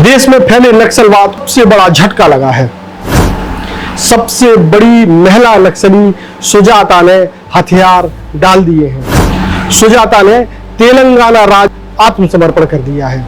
देश में फैले नक्सलवाद से बड़ा झटका लगा है। सबसे बड़ी महिला नक्सली सुजाता ने हथियार डाल दिए हैं। सुजाता ने तेलंगाना राज्य आत्मसमर्पण कर दिया है।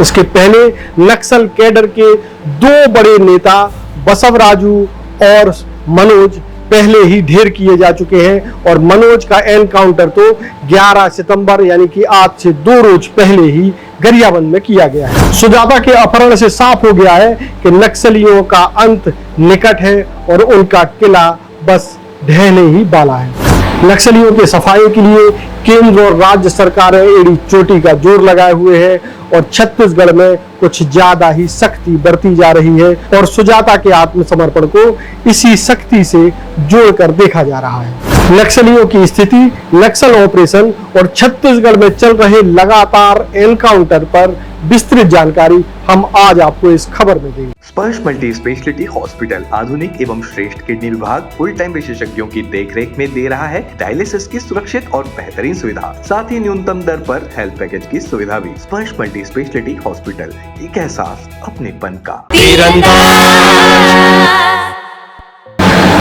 इसके पहले नक्सल कैडर के दो बड़े नेता बसवराजू और मनोज पहले ही ढेर किए जा चुके हैं और मनोज का एनकाउंटर तो 11 सितंबर यानी कि आज से 2 रोज पहले ही गरियाबंद में किया गया है। सुजाता के अपहरण से साफ हो गया है कि नक्सलियों का अंत निकट है और उनका किला बस ढहने ही वाला है। नक्सलियों के सफाई के लिए केंद्र और राज्य सरकारें एड़ी चोटी का जोर लगाए हुए हैं और छत्तीसगढ़ में कुछ ज्यादा ही सख्ती बरती जा रही है और सुजाता के आत्मसमर्पण को इसी सख्ती से जोड़कर देखा जा रहा है। नक्सलियों की स्थिति, नक्सल ऑपरेशन और छत्तीसगढ़ में चल रहे लगातार एनकाउंटर पर विस्तृत जानकारी हम आज आपको इस खबर में देंगे। स्पर्श मल्टी स्पेशलिटी हॉस्पिटल आधुनिक एवं श्रेष्ठ किडनी विभाग फुल टाइम विशेषज्ञों की देखरेख में दे रहा है डायलिसिस की सुरक्षित और बेहतरीन सुविधा, साथ ही न्यूनतम दर पर हेल्थ पैकेज की सुविधा भी। स्पर्श मल्टी स्पेशलिटी हॉस्पिटल, एक एहसास अपनेपन का।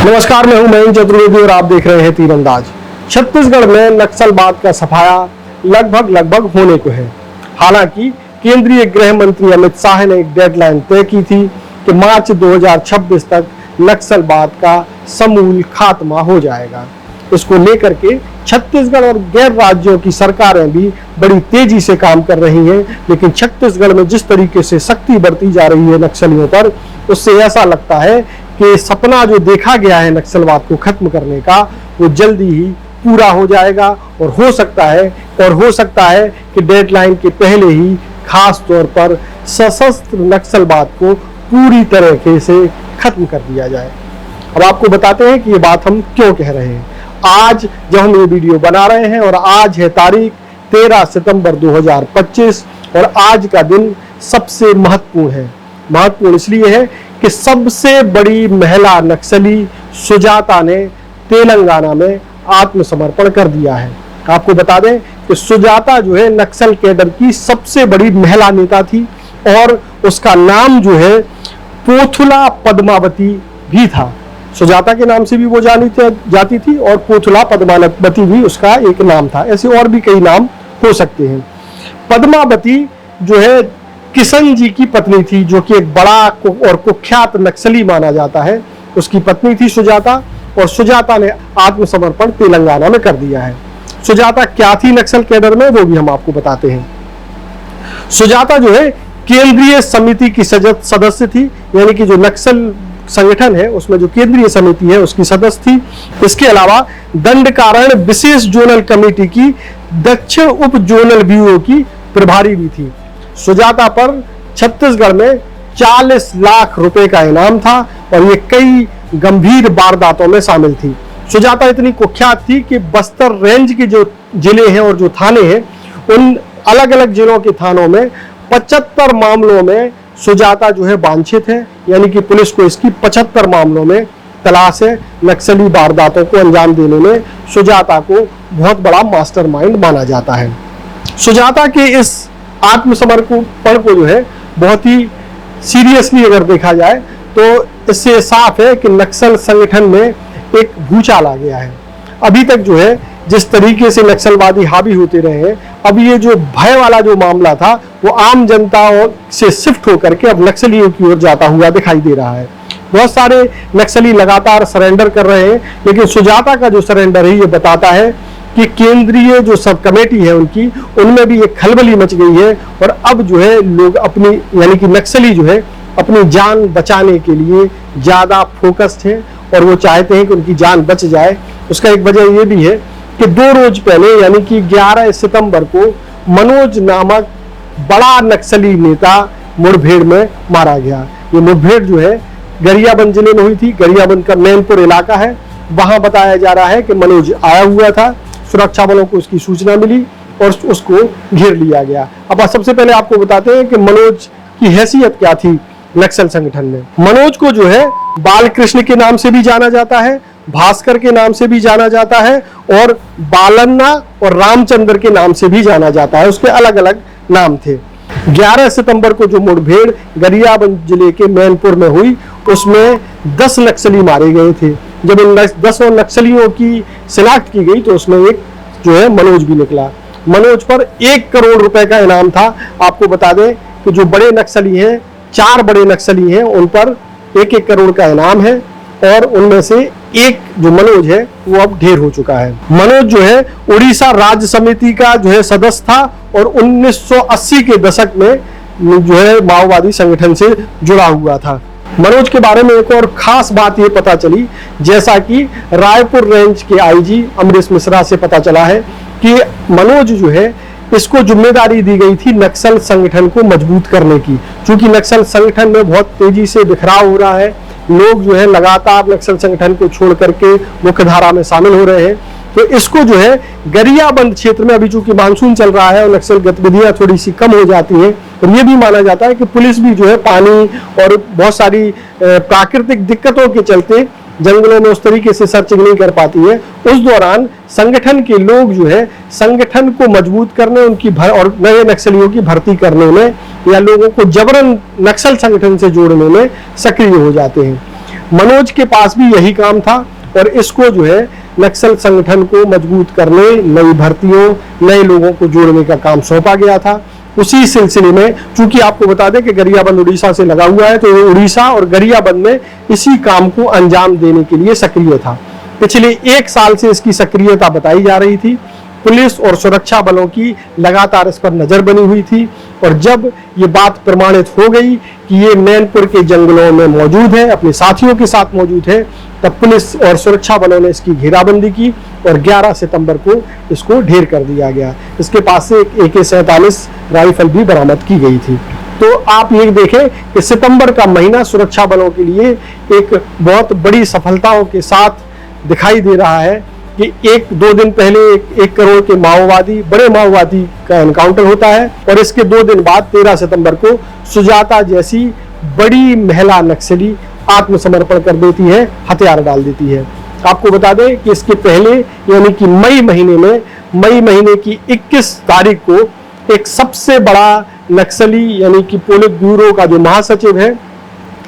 नमस्कार, मैं हूं मयंक चतुर्वेदी और आप देख रहे हैं तीरंदाज। छत्तीसगढ़ में नक्सलवाद का सफाया लगभग होने को है। हालांकि केंद्रीय गृह मंत्री अमित शाह ने एक डेडलाइन तय की थी कि मार्च 2026 तक नक्सलवाद का समूल खात्मा हो जाएगा। इसको लेकर के छत्तीसगढ़ और गैर राज्यों की सरकारें भी बड़ी तेजी से काम कर रही हैं, लेकिन छत्तीसगढ़ में जिस तरीके से सख्ती बरती जा रही है नक्सलियों पर, उससे ऐसा लगता है कि सपना जो देखा गया है नक्सलवाद को खत्म करने का, वो जल्दी ही पूरा हो जाएगा और हो सकता है कि डेडलाइन के पहले ही खास तौर पर सशस्त्र नक्सलवाद को पूरी तरीके से खत्म कर दिया जाए। अब आपको बताते हैं कि ये बात हम क्यों कह रहे हैं। आज जब हम ये वीडियो बना रहे हैं और आज है तारीख 13 सितंबर 2025 और आज का दिन सबसे महत्वपूर्ण है। महत्वपूर्ण इसलिए है कि सबसे बड़ी महिला नक्सली सुजाता ने तेलंगाना में आत्मसमर्पण कर दिया है। आपको बता दें कि सुजाता जो है नक्सल कैडर की सबसे बड़ी महिला नेता थी और उसका नाम जो है पोथुला पद्मावती भी था। सुजाता के नाम से भी वो जाती थी और पोथुला पद्मावती भी उसका एक नाम था। ऐसे और भी कई नाम हो सकते हैं। पद्मावती जो है किशन जी की पत्नी थी, जो कि एक बड़ा और कुख्यात नक्सली माना जाता है। उसकी पत्नी थी सुजाता और सुजाता ने आत्मसमर्पण तेलंगाना में कर दिया है। सुजाता क्या थी नक्सल कैडर में, वो भी हम आपको बताते हैं। सुजाता जो है केंद्रीय समिति की सदस्य थी, यानी कि जो नक्सल संगठन है उसमें जो केंद्रीय समिति है उसकी सदस्य थी। इसके अलावा दंडकारण विशेष जोनल कमेटी की दक्षिण उप जोनल ब्यूरो की प्रभारी भी थी। सुजाता पर छत्तीसगढ़ में 40 लाख रुपए का इनाम था और ये कई गंभीर वारदातों में शामिल थी। सुजाता इतनी कुख्यात थी कि बस्तर रेंज के जो जिले हैं और जो थाने हैं, उन अलग अलग जिलों के थानों में 75 मामलों में सुजाता जो है वांछित है, यानी कि पुलिस को इसकी 75 मामलों में तलाश है। नक्सली वारदातों को अंजाम देने में सुजाता को बहुत बड़ा मास्टरमाइंड माना जाता है। सुजाता के इस आत्मसमर्पण को जो है बहुत ही सीरियसली अगर देखा जाए तो इससे साफ है कि नक्सल संगठन में एक भूचाल आ गया है। अभी तक जो है जिस तरीके से नक्सलवादी हावी होते रहे हैं, अब ये जो भय वाला जो मामला था वो आम जनता से शिफ्ट होकर के अब नक्सलियों की ओर जाता हुआ दिखाई दे रहा है। बहुत सारे नक्सली लगातार सरेंडर कर रहे हैं, लेकिन सुजाता का जो सरेंडर है ये बताता है कि केंद्रीय जो सब कमेटी है उनकी, उनमें भी एक खलबली मच गई है और अब जो है लोग अपनी, यानी कि नक्सली जो है अपनी जान बचाने के लिए ज्यादा फोकस्ड है और वो चाहते हैं कि उनकी जान बच जाए। उसका एक वजह ये भी है कि 2 रोज पहले यानी कि 11 सितंबर को मनोज नामक बड़ा नक्सली नेता मुठभेड़ में मारा गया। ये मुठभेड़ जो है गरियाबंद जिले में हुई थी। गरियाबंद का मैनपुर इलाका है। वहां बताया जा रहा है कि मनोज आया हुआ था, सुरक्षा बलों को उसकी सूचना मिली और उसको घेर लिया गया। अब सबसे पहले आपको बताते हैं कि मनोज की हैसियत क्या थी नक्सल संगठन में। मनोज को जो है बालकृष्ण के नाम से भी जाना जाता है, भास्कर के नाम से भी जाना जाता है और बालन्ना और रामचंद्र के नाम से भी जाना जाता है। उसके अलग अलग नाम थे। 11 सितंबर को जो मुठभेड़ गरियाबंद जिले के मैनपुर में हुई, उसमें 10 नक्सली मारे गए थे। जब इन 10 नक्सलियों की शिनाख्त की गई तो उसमें एक जो है मनोज भी निकला। मनोज पर 1 करोड़ रुपए का इनाम था। आपको बता दें कि जो बड़े नक्सली हैं, 4 बड़े नक्सली हैं, उन पर 1-1 करोड़ का इनाम है और उनमें से एक जो मनोज है वो अब ढेर हो चुका है। मनोज जो है उड़ीसा राज्य समिति का जो है सदस्य था और 1980 के दशक में जो है माओवादी संगठन से जुड़ा हुआ था। मनोज के बारे में एक और खास बात ये पता चली, जैसा कि रायपुर रेंज के आईजी अमरीश मिश्रा से पता चला है कि मनोज जो है इसको जिम्मेदारी दी गई थी नक्सल संगठन को मजबूत करने की। क्योंकि नक्सल संगठन में बहुत तेजी से बिखराव हो रहा है, लोग जो है लगातार नक्सल संगठन को छोड़ करके मुख्य धारा में शामिल हो रहे हैं, तो इसको जो है गरियाबंद क्षेत्र में, अभी चूंकि मानसून चल रहा है और नक्सल गतिविधियां थोड़ी सी कम हो जाती हैं, और ये भी माना जाता है कि पुलिस भी जो है पानी और बहुत सारी प्राकृतिक दिक्कतों के चलते जंगलों में उस तरीके से सर्चिंग नहीं कर पाती है। उस दौरान संगठन के लोग जो है संगठन को मजबूत करने, उनकी और नए नक्सलियों की भर्ती करने में या लोगों को जबरन नक्सल संगठन से जोड़ने में सक्रिय हो जाते हैं। मनोज के पास भी यही काम था और इसको जो है नक्सल संगठन को मजबूत करने, नई भर्तियों, नए लोगों को जोड़ने का काम सौंपा गया था। उसी सिलसिले में, चूंकि आपको बता दें कि गरियाबंद उड़ीसा से लगा हुआ है, तो ये उड़ीसा और गरियाबंद में इसी काम को अंजाम देने के लिए सक्रिय था। पिछले 1 साल से इसकी सक्रियता बताई जा रही थी। पुलिस और सुरक्षा बलों की लगातार इस पर नजर बनी हुई थी और जब ये बात प्रमाणित हो गई कि ये मैनपुर के जंगलों में मौजूद है, अपने साथियों के साथ मौजूद है, तब पुलिस और सुरक्षा बलों ने इसकी घेराबंदी की और 11 सितंबर को इसको ढेर कर दिया गया। इसके पास से एक AK-47 राइफल भी बरामद की गई थी। तो आप ये देखें कि सितंबर का महीना सुरक्षा बलों के लिए एक बहुत बड़ी सफलताओं के साथ दिखाई दे रहा है कि 1-2 दिन पहले 1 करोड़ के बड़े माओवादी का एनकाउंटर होता है और इसके 2 दिन बाद 13 सितंबर को सुजाता जैसी बड़ी महिला नक्सली आत्मसमर्पण कर देती है, हथियार डाल देती है। आपको बता दें कि इसके पहले यानी कि मई महीने की 21 तारीख को एक सबसे बड़ा नक्सली यानी कि पोलित ब्यूरो का जो महासचिव है,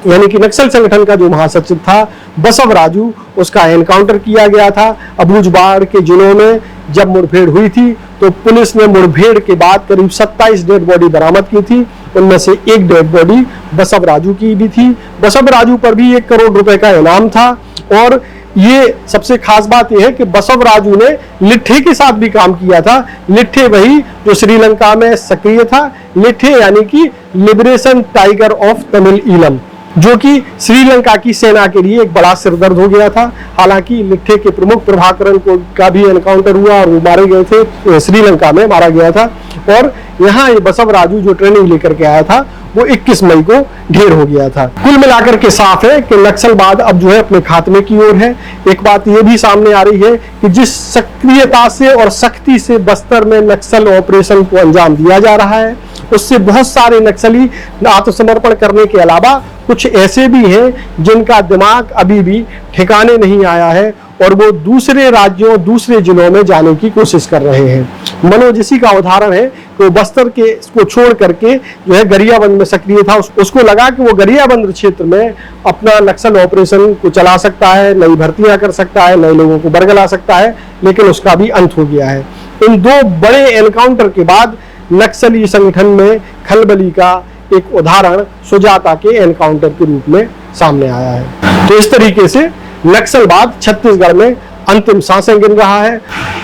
यानी कि नक्सल संगठन का जो महासचिव था बसव राजू, उसका एनकाउंटर किया गया था। अबूझबाड़ के जिलों में जब मुठभेड़ हुई थी तो पुलिस ने मुठभेड़ के बाद करीब 27 डेड बॉडी बरामद की थी। उनमें से एक डेड बॉडी बसव राजू की भी थी। बसव राजू पर भी 1 करोड़ रुपए का इनाम था और ये सबसे खास बात यह है कि बसव राजू ने लिट्ठे के साथ भी काम किया था। लिट्ठे वही जो श्रीलंका में सक्रिय था, लिट्ठे यानी कि liberation tiger of Tamil Eelam, जो कि श्रीलंका की सेना के लिए एक बड़ा सिरदर्द हो गया था। हालांकि लिट्ठे के प्रमुख प्रभाकरन का भी एनकाउंटर हुआ और वो मारे गए थे, श्रीलंका में मारा गया था। और यहाँ ये बसव राजू जो ट्रेनिंग लेकर के आया था वो 21 मई को ढेर हो गया था। कुल मिलाकर के साफ है कि नक्सलवाद अब जो है अपने खात्मे की ओर है। एक बात ये भी सामने आ रही है कि जिस सक्रियता से और सख्ती से बस्तर में नक्सल ऑपरेशन को अंजाम दिया जा रहा है, उससे बहुत सारे नक्सली आत्मसमर्पण करने के अलावा कुछ ऐसे भी हैं जिनका दिमाग अभी भी ठिकाने नहीं आया है और वो दूसरे राज्यों, दूसरे जिलों में जाने की कोशिश कर रहे हैं। मनोज इसी का उदाहरण है कि वो बस्तर के को छोड़ करके जो है गरियाबंद में सक्रिय था। उसको लगा कि वो गरियाबंद क्षेत्र में अपना नक्सल ऑपरेशन को चला सकता है, नई भर्तियां कर सकता है, नए लोगों को बरगला सकता है, लेकिन उसका भी अंत हो गया है। इन 2 बड़े एनकाउंटर के बाद नक्सली संगठन में खलबली का एक उदाहरण सुजाता के एनकाउंटर के रूप में सामने आया है। तो इस तरीके से नक्सलवाद छत्तीसगढ़ में अंतिम सांसें गिन रहा है।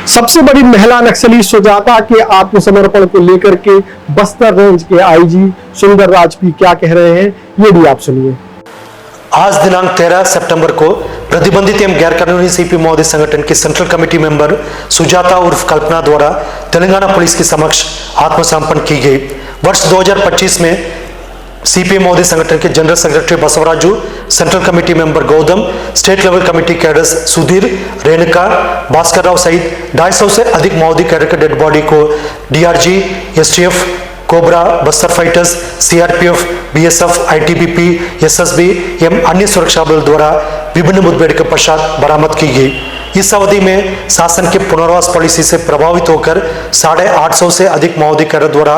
सबसे बड़ी महिला नक्सली सुजाता के आत्मसमर्पण को लेकर के बस्तर रेंज के आईजी सुंदर राजपी क्या कह रहे हैं, ये भी आप सुनिए। आज दिनांक 13 सितंबर को प्रतिबंधित एवं गैर कानूनी सीपी महोदय संगठन की सेंट्रल कमेटी मेंबर सुजाता उर्फ कल्पना द्वारा तेलंगाना पुलिस के समक्ष आत्मसमर्पण की गई। वर्ष 2025 में सीपीएम महोदय संगठन के general secretary Basavaraju, central committee member Gautam, state level committee cadres Sudhir, Renuka, Bhaskar Rao सहित 250 से अधिक महोदय कैडर के डेड बॉडी को DRG, STF, cobra, Bastar fighters, CRPF, BSF, ITBP, SSB एवं अन्य सुरक्षा बल द्वारा विभिन्न मुठभेड़ के पश्चात बरामद की गई। इस अवधि में शासन के पुनर्वास पॉलिसी से प्रभावित होकर 850 से अधिक महोदय कैडर द्वारा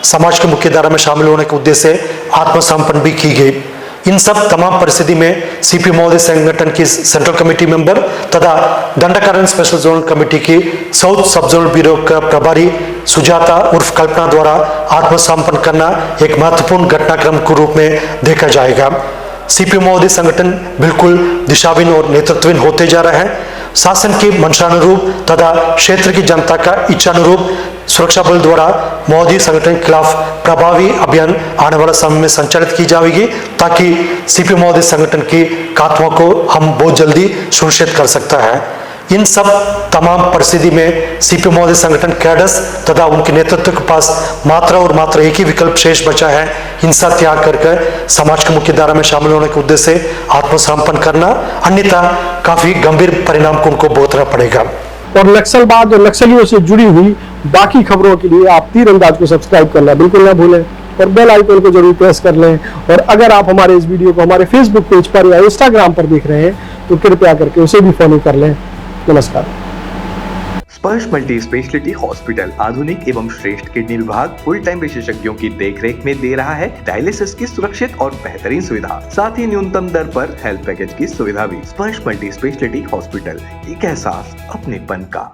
समाज की मुख्य धारा में शामिल होने के उद्देश्य से आत्मसमर्पण भी की गई। इन सब तमाम परिस्थिति में सीपी महोदय संगठन की सेंट्रल कमेटी मेंबर तथा दंडकारण्य स्पेशल जोनल कमेटी की साउथ सब जोनल ब्यूरो का प्रभारी सुजाता उर्फ कल्पना द्वारा आत्मसमर्पण करना एक महत्वपूर्ण घटनाक्रम के रूप में देखा जाएगा। सीपी महोदय संगठन बिल्कुल दिशाहीन और नेतृत्वहीन होते जा रहा है। शासन की मंशानुरूप तथा क्षेत्र की जनता का इच्छानुरूप सुरक्षा बल द्वारा महोदय संगठन के खिलाफ प्रभावी अभियान आने वाला समय में संचालित की जाएगी, ताकि सीपी महोदय संगठन की खात्मा को हम बहुत जल्दी सुनिश्चित कर सकता है। इन सब तमाम परिस्थिति में सीपी महोदय संगठन कैडर्स तथा उनके नेतृत्व के पास मात्र और मात्र एक ही विकल्प शेष बचा है, हिंसा त्याग करके समाज की मुख्य धारा में शामिल होने के उद्देश्य से आत्मसमर्पण करना, अन्यथा काफी गंभीर परिणाम को उनको भुगतना पड़ेगा। और नक्सलवाद और नक्सलियों से जुड़ी हुई बाकी खबरों के लिए आप तीरंदाज को सब्सक्राइब करना बिल्कुल ना भूलें और बेल आइकन को जरूर प्रेस कर लें। और अगर आप हमारे इस वीडियो को हमारे फेसबुक पेज पर या इंस्टाग्राम पर देख रहे हैं तो कृपया करके उसे भी फॉलो कर लें। नमस्कार। स्पर्श मल्टी स्पेशलिटी हॉस्पिटल आधुनिक एवं श्रेष्ठ किडनी विभाग फुल टाइम विशेषज्ञों की देखरेख में दे रहा है डायलिसिस की सुरक्षित और बेहतरीन सुविधा, साथ ही न्यूनतम दर पर हेल्थ पैकेज की सुविधा भी। स्पर्श मल्टी स्पेशलिटी हॉस्पिटल, एक एहसास अपनेपन का।